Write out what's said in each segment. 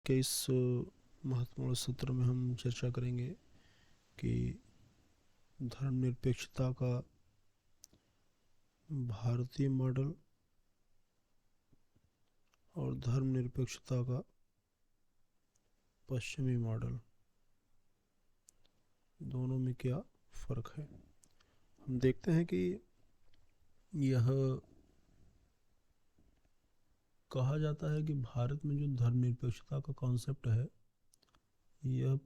के इस महत्वपूर्ण सत्र में हम चर्चा करेंगे कि धर्मनिरपेक्षता का भारतीय मॉडल और धर्मनिरपेक्षता का पश्चिमी मॉडल, दोनों में क्या फ़र्क है। हम देखते हैं कि यह कहा जाता है कि भारत में जो धर्मनिरपेक्षता का कॉन्सेप्ट है यह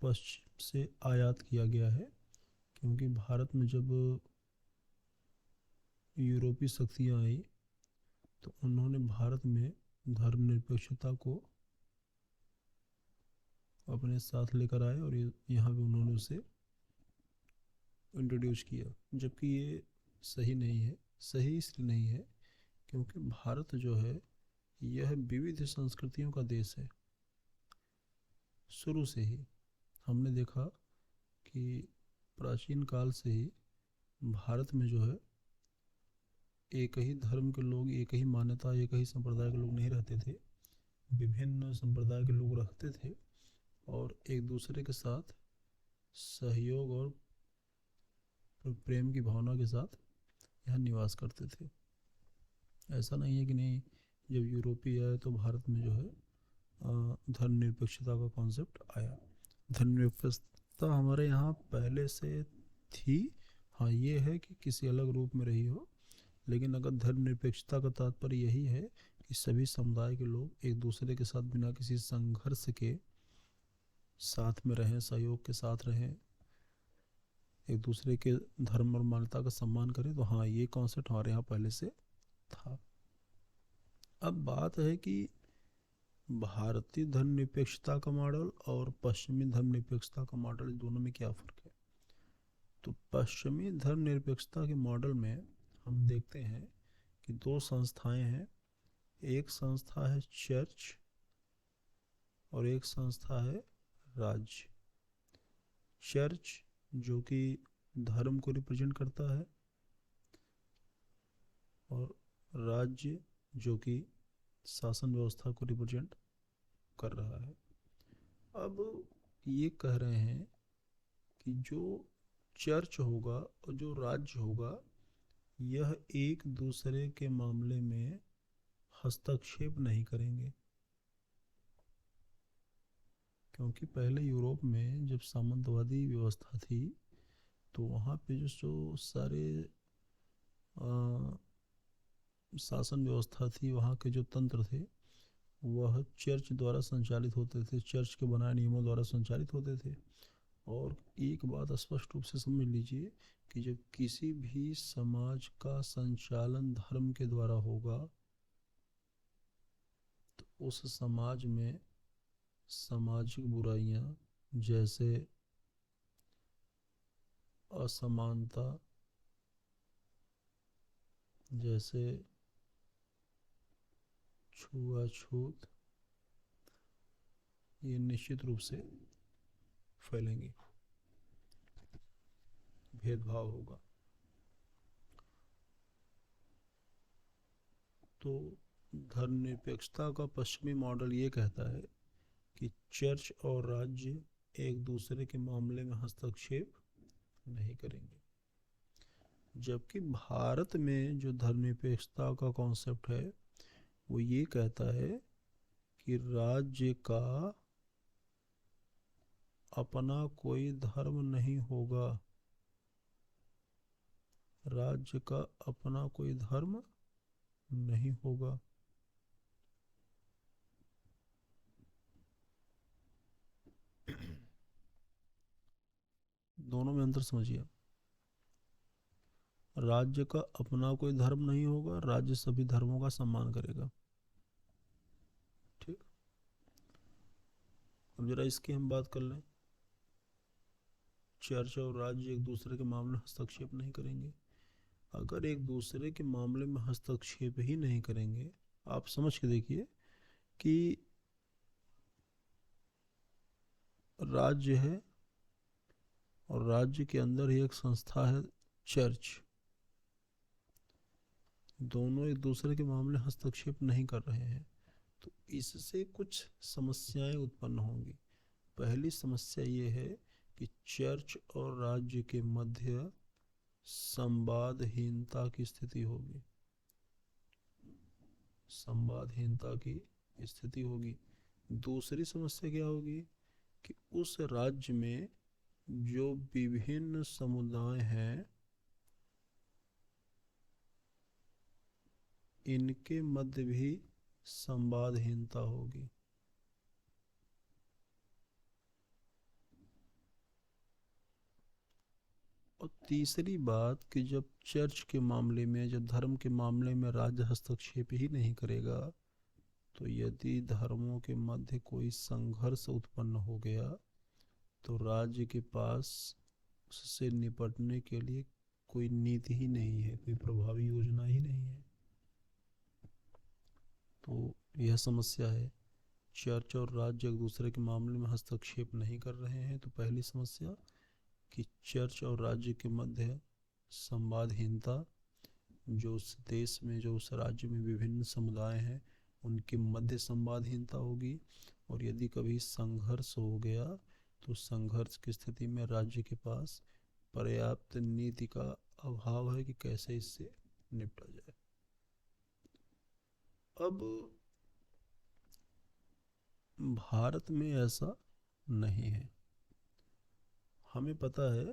पश्चिम से आयात किया गया है, क्योंकि भारत में जब यूरोपीय शक्तियाँ आई तो उन्होंने भारत में धर्मनिरपेक्षता को अपने साथ लेकर आए और यहाँ भी उन्होंने उसे इंट्रोड्यूस किया, जबकि ये सही नहीं है। सही इसलिए नहीं है क्योंकि भारत जो है यह विविध संस्कृतियों का देश है। शुरू से ही हमने देखा कि प्राचीन काल से ही भारत में जो है एक ही धर्म के लोग, एक ही मान्यता, एक ही संप्रदाय के लोग नहीं रहते थे। विभिन्न संप्रदाय के लोग रहते थे और एक दूसरे के साथ सहयोग और प्रेम की भावना के साथ यहाँ निवास करते थे। ऐसा नहीं है कि नहीं, जब यूरोपीय आए तो भारत में जो है धर्मनिरपेक्षता का कॉन्सेप्ट आया। धर्मनिरपेक्षता हमारे यहाँ पहले से थी, हाँ ये है कि किसी अलग रूप में रही हो, लेकिन अगर धर्मनिरपेक्षता का तात्पर्य यही है कि सभी समुदाय के लोग एक दूसरे के साथ बिना किसी संघर्ष के साथ में रहें, सहयोग के साथ रहें, एक दूसरे के धर्म और मान्यता का सम्मान करें, तो हाँ ये कॉन्सेप्ट हमारे यहाँ पहले से था। अब बात है कि भारतीय धर्मनिरपेक्षता का मॉडल और पश्चिमी धर्मनिरपेक्षता का मॉडल, दोनों में क्या फ़र्क है। तो पश्चिमी धर्मनिरपेक्षता के मॉडल में हम देखते हैं कि दो संस्थाएं हैं। एक संस्था है चर्च और एक संस्था है राज्य। चर्च जो कि धर्म को रिप्रेजेंट करता है और राज्य जो कि शासन व्यवस्था को रिप्रेजेंट कर रहा है। अब ये कह रहे हैं कि जो चर्च होगा और जो राज्य होगा यह एक दूसरे के मामले में हस्तक्षेप नहीं करेंगे, क्योंकि पहले यूरोप में जब सामंतवादी व्यवस्था थी तो वहाँ पे जो सारे शासन व्यवस्था थी, वहाँ के जो तंत्र थे वह चर्च द्वारा संचालित होते थे, चर्च के बनाए नियमों द्वारा संचालित होते थे। और एक बात स्पष्ट रूप से समझ लीजिए कि जब किसी भी समाज का संचालन धर्म के द्वारा होगा तो उस समाज में सामाजिक बुराइयां जैसे असमानता, जैसे छुआछूत, ये निश्चित रूप से फैलेंगी, भेदभाव होगा। तो धर्मनिरपेक्षता का पश्चिमी मॉडल ये कहता है कि चर्च और राज्य एक दूसरे के मामले में हस्तक्षेप नहीं करेंगे, जबकि भारत में जो धर्मनिरपेक्षता का कॉन्सेप्ट है वो ये कहता है कि राज्य का अपना कोई धर्म नहीं होगा, राज्य का अपना कोई धर्म नहीं होगा। दोनों में अंतर समझिए। राज्य का अपना कोई धर्म नहीं होगा, राज्य सभी धर्मों का सम्मान करेगा। ठीक, अब जरा इसकी हम बात कर लें। चर्च और राज्य एक दूसरे के मामले में हस्तक्षेप नहीं करेंगे। अगर एक दूसरे के मामले में हस्तक्षेप ही नहीं करेंगे, आप समझ के देखिए कि राज्य है और राज्य के अंदर ही एक संस्था है चर्च, दोनों एक दूसरे के मामले हस्तक्षेप नहीं कर रहे हैं, तो इससे कुछ समस्याएं उत्पन्न होंगी। पहली समस्या ये है कि चर्च और राज्य के मध्य संवादहीनता की स्थिति होगी। संवादहीनता की स्थिति होगी। दूसरी समस्या क्या होगी कि उस राज्य में जो विभिन्न समुदाय हैं इनके मध्य भी संवादहीनता होगी। और तीसरी बात कि जब चर्च के मामले में, जब धर्म के मामले में राज्य हस्तक्षेप ही नहीं करेगा, तो यदि धर्मों के मध्य कोई संघर्ष उत्पन्न हो गया तो राज्य के पास उससे निपटने के लिए कोई नीति ही नहीं है, कोई प्रभावी योजना ही नहीं है। तो यह समस्या है। चर्च और राज्य एक दूसरे के मामले में हस्तक्षेप नहीं कर रहे हैं, तो पहली समस्या कि चर्च और राज्य के मध्य संवादहीनता, जो उस देश में, जो उस राज्य में विभिन्न समुदाय हैं उनके मध्य संवादहीनता होगी। और यदि कभी संघर्ष हो गया तो संघर्ष की स्थिति में राज्य के पास पर्याप्त नीति का अभाव है कि कैसे इससे निपटा जाए। अब भारत में ऐसा नहीं है। हमें पता है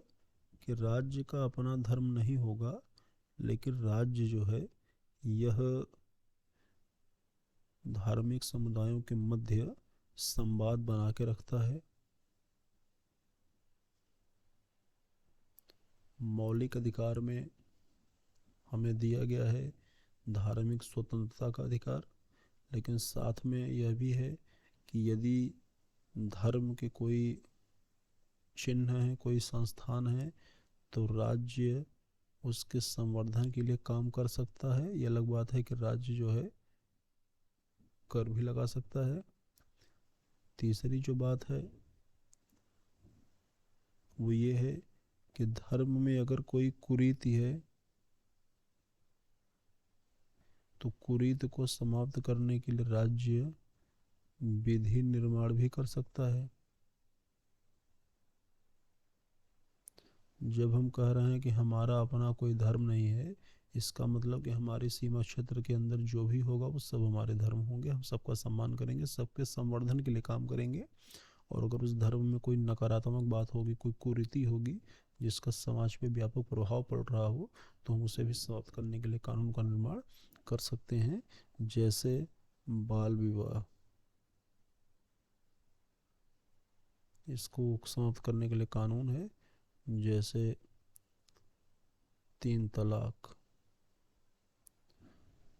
कि राज्य का अपना धर्म नहीं होगा, लेकिन राज्य जो है यह धार्मिक समुदायों के मध्य संवाद बना के रखता है। मौलिक अधिकार में हमें दिया गया है धार्मिक स्वतंत्रता का अधिकार, लेकिन साथ में यह भी है कि यदि धर्म के कोई चिन्ह है, कोई संस्थान है, तो राज्य उसके संवर्धन के लिए काम कर सकता है। यह अलग बात है कि राज्य जो है कर भी लगा सकता है। तीसरी जो बात है वो ये है कि धर्म में अगर कोई कुरीति है तो कुरीति को समाप्त करने के लिए राज्य विधि निर्माण भी कर सकता है। जब हम कह रहे हैं कि हमारा अपना कोई धर्म नहीं है, इसका मतलब कि हमारी सीमा क्षेत्र के अंदर जो भी होगा वो सब हमारे धर्म होंगे, हम सबका सम्मान करेंगे, सबके संवर्धन के लिए काम करेंगे। और अगर उस धर्म में कोई नकारात्मक बात होगी, कोई कुरीति होगी जिसका समाज पे व्यापक प्रभाव पड़ रहा हो, तो हम उसे भी समाप्त करने के लिए कानून का निर्माण कर सकते हैं। जैसे बाल विवाह, इसको समाप्त करने के लिए कानून है। जैसे 3 तलाक।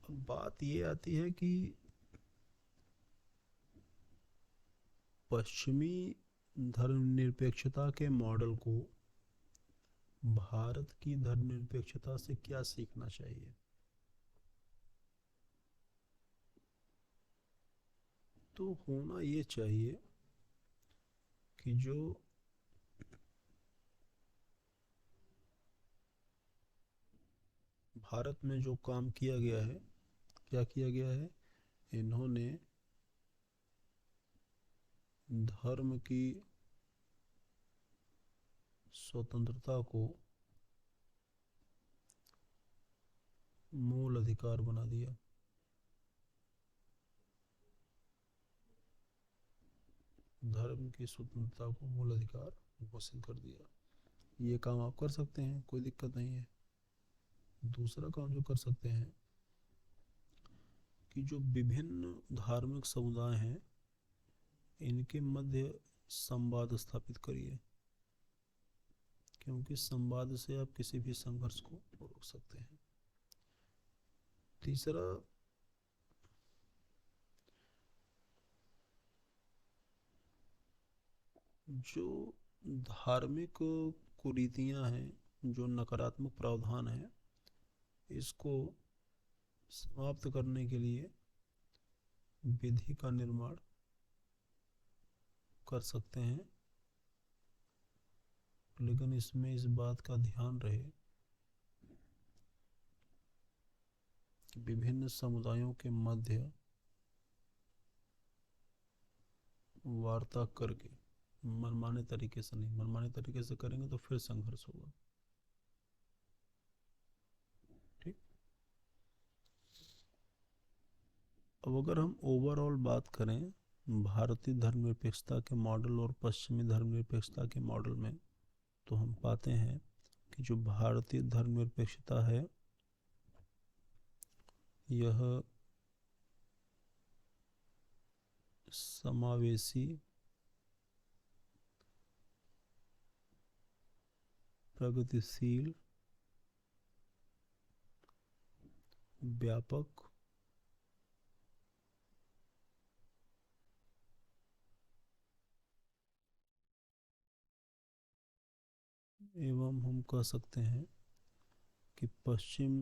अब बात ये आती है कि पश्चिमी धर्मनिरपेक्षता के मॉडल को भारत की धर्मनिरपेक्षता से क्या सीखना चाहिए। तो होना ये चाहिए कि जो भारत में जो काम किया गया है, क्या किया गया है, इन्होंने धर्म की स्वतंत्रता को मूल अधिकार बना दिया। धर्म की स्वतंत्रता को मूल अधिकार घोषित कर दिया। ये काम आप कर सकते हैं, कोई दिक्कत नहीं है। दूसरा काम जो कर सकते हैं कि जो विभिन्न धार्मिक समुदाय हैं इनके मध्य संवाद स्थापित करिए, क्योंकि संवाद से आप किसी भी संघर्ष को रोक सकते हैं। तीसरा, जो धार्मिक कुरीतियां हैं, जो नकारात्मक प्रावधान है, इसको समाप्त करने के लिए विधि का निर्माण कर सकते हैं, लेकिन इसमें इस बात का ध्यान रहे कि विभिन्न समुदायों के मध्य वार्ता करके, मनमाने तरीके से नहीं। मनमाने तरीके से करेंगे तो फिर संघर्ष होगा। ठीक। अब अगर हम ओवरऑल बात करें भारतीय धर्मनिरपेक्षता के मॉडल और पश्चिमी धर्मनिरपेक्षता के मॉडल में, तो हम पाते हैं कि जो भारतीय धर्मनिरपेक्षता है यह समावेशी, प्रगतिशील, व्यापक एवं हम कह सकते हैं कि पश्चिम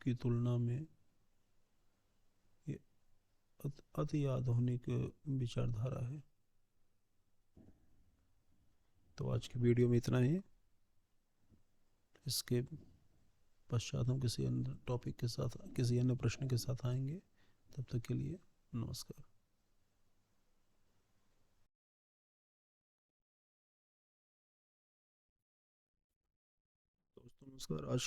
की तुलना में ये अति आधुनिक विचारधारा है। तो आज की वीडियो में इतना ही। इसके पश्चात हम किसी अन्य टॉपिक के साथ, किसी अन्य प्रश्न के साथ आएंगे। तब तक के लिए नमस्कार। दोस्तों नमस्कार। आज